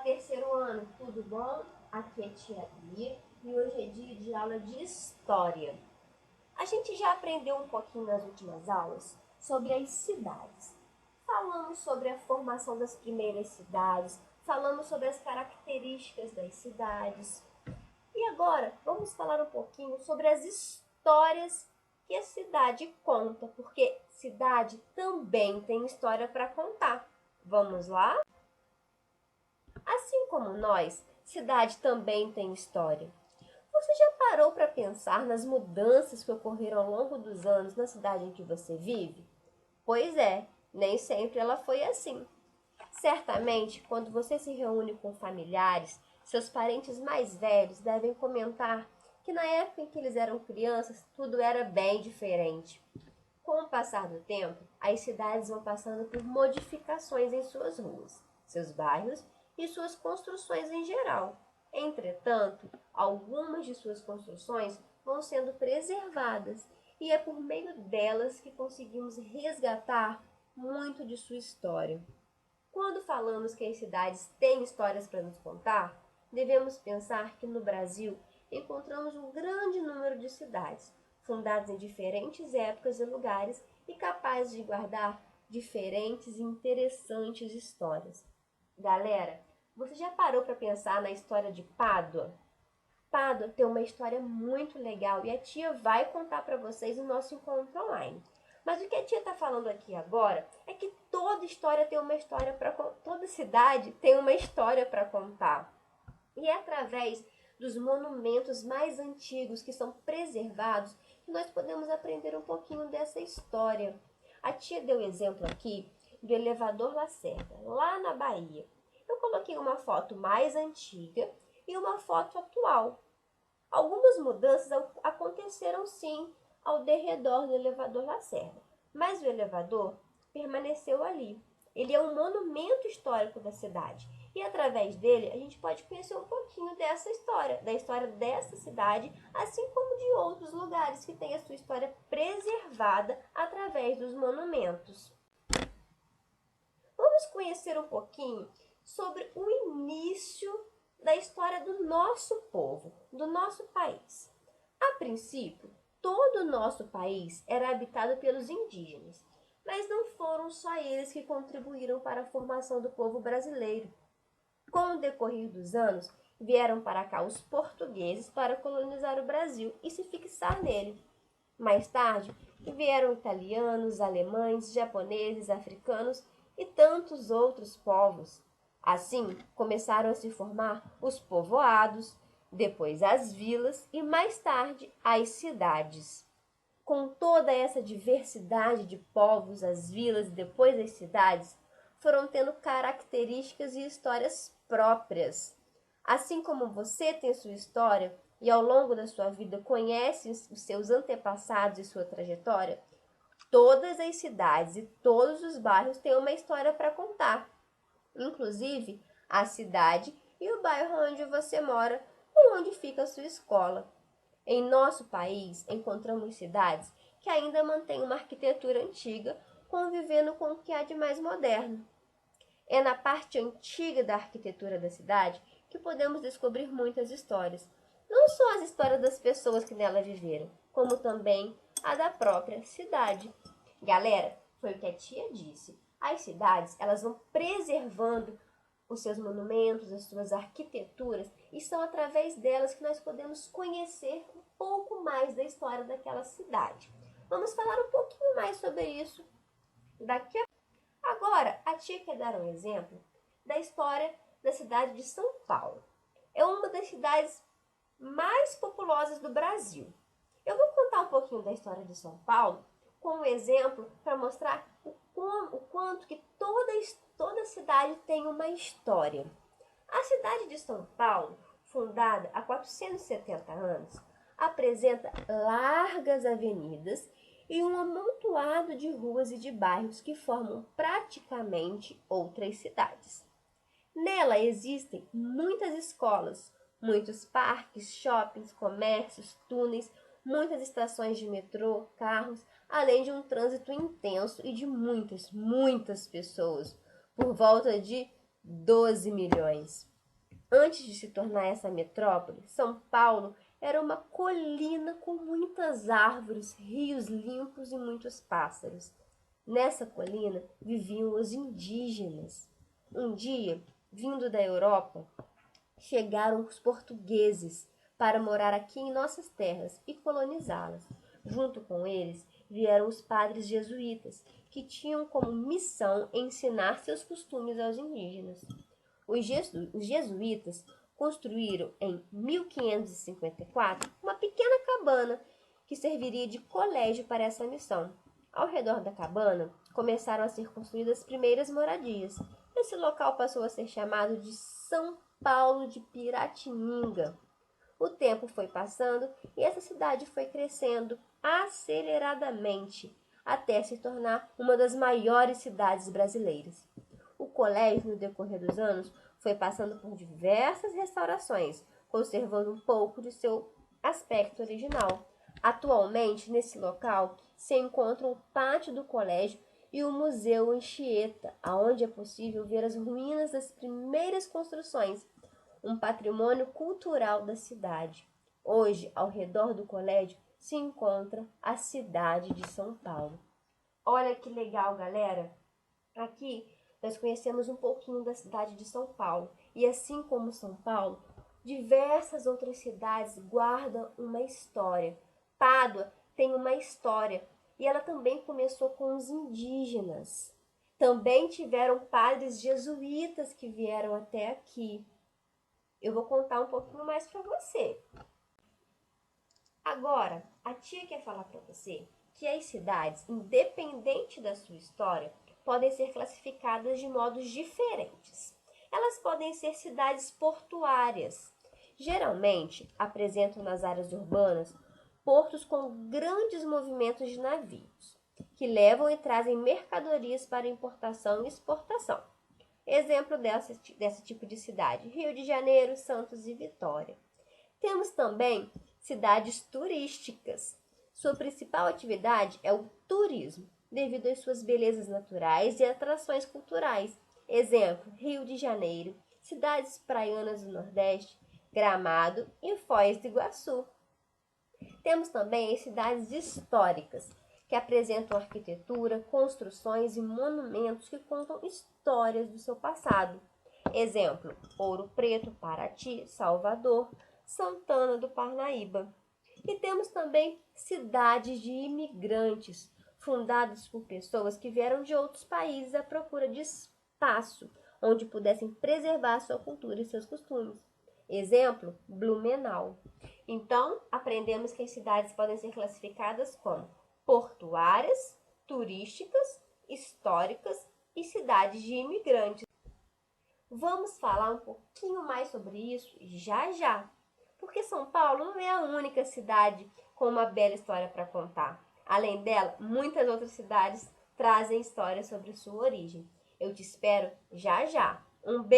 terceiro ano, tudo bom? Aqui é a tia Bia e hoje é dia de aula de História. A gente já aprendeu um pouquinho nas últimas aulas sobre as cidades. Falamos sobre a formação das primeiras cidades, falamos sobre as características das cidades. E agora vamos falar um pouquinho sobre as histórias que a cidade conta, porque cidade também tem história para contar. Vamos lá? Assim como nós, cidade também tem história. Você já parou para pensar nas mudanças que ocorreram ao longo dos anos na cidade em que você vive? Pois é, nem sempre ela foi assim. Certamente, quando você se reúne com familiares, seus parentes mais velhos devem comentar que na época em que eles eram crianças, tudo era bem diferente. Com o passar do tempo, as cidades vão passando por modificações em suas ruas, seus bairros e suas construções em geral. Entretanto, algumas de suas construções vão sendo preservadas e é por meio delas que conseguimos resgatar muito de sua história. Quando falamos que as cidades têm histórias para nos contar, devemos pensar que no Brasil encontramos um grande número de cidades, fundadas em diferentes épocas e lugares e capazes de guardar diferentes e interessantes histórias. Galera, você já parou para pensar na história de Pádua? Pádua tem uma história muito legal e a tia vai contar para vocês no nosso encontro online. Mas o que a tia está falando aqui agora é que toda história tem uma história para toda cidade tem uma história para contar. E é através dos monumentos mais antigos que são preservados que nós podemos aprender um pouquinho dessa história. A tia deu exemplo aqui do elevador Lacerda, lá na Bahia. Eu coloquei uma foto mais antiga e uma foto atual. Algumas mudanças aconteceram sim ao derredor do elevador Lacerda, mas o elevador permaneceu ali. Ele é um monumento histórico da cidade e através dele a gente pode conhecer um pouquinho dessa história, da história dessa cidade, assim como de outros lugares que têm a sua história preservada através dos monumentos. Vamos conhecer um pouquinho sobre o início da história do nosso povo, do nosso país. A princípio, todo o nosso país era habitado pelos indígenas, mas não foram só eles que contribuíram para a formação do povo brasileiro. Com o decorrer dos anos, vieram para cá os portugueses para colonizar o Brasil e se fixar nele. Mais tarde, vieram italianos, alemães, japoneses, africanos e tantos outros povos. Assim, começaram a se formar os povoados, depois as vilas e mais tarde as cidades. Com toda essa diversidade de povos, as vilas e depois as cidades foram tendo características e histórias próprias. Assim como você tem sua história e ao longo da sua vida conhece os seus antepassados e sua trajetória, todas as cidades e todos os bairros têm uma história para contar. Inclusive a cidade e o bairro onde você mora ou onde fica a sua escola. Em nosso país, encontramos cidades que ainda mantêm uma arquitetura antiga, convivendo com o que há de mais moderno. É na parte antiga da arquitetura da cidade que podemos descobrir muitas histórias. Não só as histórias das pessoas que nela viveram, como também a da própria cidade. Galera, foi o que a tia disse. As cidades, elas vão preservando os seus monumentos, as suas arquiteturas, e são através delas que nós podemos conhecer um pouco mais da história daquela cidade. Vamos falar um pouquinho mais sobre isso daqui a pouco. Agora, a tia quer dar um exemplo da história da cidade de São Paulo. É uma das cidades mais populosas do Brasil. Eu vou contar um pouquinho da história de São Paulo com um exemplo para mostrar o quanto que toda cidade tem uma história. A cidade de São Paulo, fundada há 470 anos, apresenta largas avenidas e um amontoado de ruas e de bairros que formam praticamente outras cidades. Nela existem muitas escolas, muitos parques, shoppings, comércios, túneis, muitas estações de metrô, carros, além de um trânsito intenso e de muitas pessoas, por volta de 12 milhões. Antes de se tornar essa metrópole, São Paulo era uma colina com muitas árvores, rios limpos e muitos pássaros. Nessa colina viviam os indígenas. Um dia, vindo da Europa, chegaram os portugueses para morar aqui em nossas terras e colonizá-las. Junto com eles vieram os padres jesuítas, que tinham como missão ensinar seus costumes aos indígenas. Os jesuítas construíram em 1554 uma pequena cabana que serviria de colégio para essa missão. Ao redor da cabana começaram a ser construídas as primeiras moradias. Esse local passou a ser chamado de São Paulo de Piratininga. O tempo foi passando e essa cidade foi crescendo aceleradamente até se tornar uma das maiores cidades brasileiras. O colégio, no decorrer dos anos, foi passando por diversas restaurações, conservando um pouco de seu aspecto original. Atualmente, nesse local, se encontram o pátio do colégio e o Museu Anchieta, onde é possível ver as ruínas das primeiras construções, um patrimônio cultural da cidade. Hoje, ao redor do colégio, se encontra a cidade de São Paulo. Olha que legal, galera! Aqui nós conhecemos um pouquinho da cidade de São Paulo. E assim como São Paulo, diversas outras cidades guardam uma história. Pádua tem uma história e ela também começou com os indígenas. Também tiveram padres jesuítas que vieram até aqui. Eu vou contar um pouquinho mais para você. Agora, a tia quer falar para você que as cidades, independente da sua história, podem ser classificadas de modos diferentes. Elas podem ser cidades portuárias. Geralmente, apresentam nas áreas urbanas portos com grandes movimentos de navios, que levam e trazem mercadorias para importação e exportação. Exemplo desse tipo de cidade: Rio de Janeiro, Santos e Vitória. Temos também cidades turísticas. Sua principal atividade é o turismo, devido às suas belezas naturais e atrações culturais. Exemplo: Rio de Janeiro, cidades praianas do Nordeste, Gramado e Foz do Iguaçu. Temos também as cidades históricas, que apresentam arquitetura, construções e monumentos que contam histórias do seu passado. Exemplo: Ouro Preto, Paraty, Salvador, Santana do Parnaíba. E temos também cidades de imigrantes, fundadas por pessoas que vieram de outros países à procura de espaço onde pudessem preservar sua cultura e seus costumes. Exemplo: Blumenau. Então, aprendemos que as cidades podem ser classificadas como portuárias, turísticas, históricas e cidades de imigrantes. Vamos falar um pouquinho mais sobre isso já já, porque São Paulo não é a única cidade com uma bela história para contar. Além dela, muitas outras cidades trazem histórias sobre sua origem. Eu te espero já já. Um beijo.